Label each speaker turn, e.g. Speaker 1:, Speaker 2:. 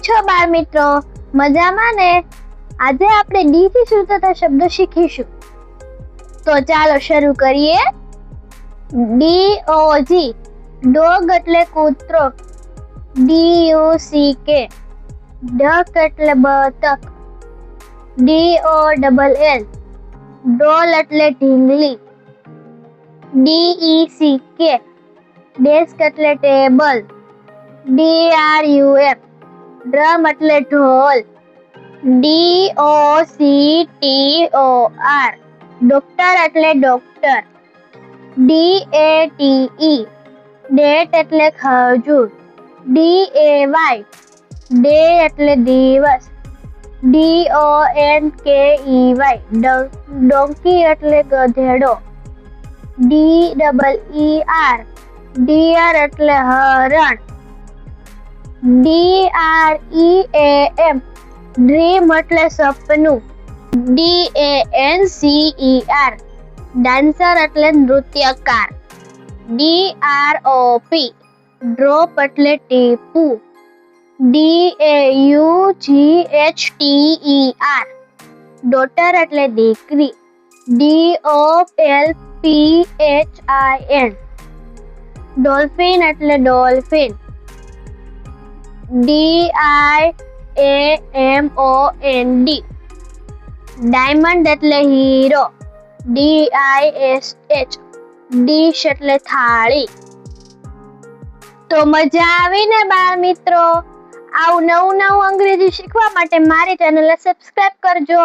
Speaker 1: છો બાળ મિત્રો? મજામાં ને? આજે આપણે ડી થી શરૂ થતા શબ્દો શીખીશું. તો ચાલો શરૂ કરીએ. DOG ડોગ એટલે કૂતરો. DUCK ડક એટલે બતક. DOLL ડોલ એટલે ઢીંગલી. DECK ડેસ્ક એટલે ટેબલ. DRUM ડ્રમ એટલે ઢોલ. DOCTOR ડોક્ટર એટલે ડોક્ટર. DATE ડેટ એટલે ખજૂર. DAY ડે એટલે દિવસ. DONKEY ડોંકી એટલે ગધેડો. DEER ડિયર એટલે હરણ. DREAM ડ્રીમ એટલે સપનું. DANCER ડાન્સર એટલે નૃત્યકાર. DROP ડ્રોપ એટલે ટીપું. DAUGHTER ડોટર એટલે દીકરી. DOLPHIN ડોલ્ફિન એટલે ડોલ્ફિન. DIAMOND ડાયમંડ એટલે હીરો. DISH ડીશ એટલે થાળી. તો મજા આવી ને બાળ મિત્રો? આવું નવું અંગ્રેજી શીખવા માટે મારી ચેનલને સબસ્ક્રાઇબ કરજો.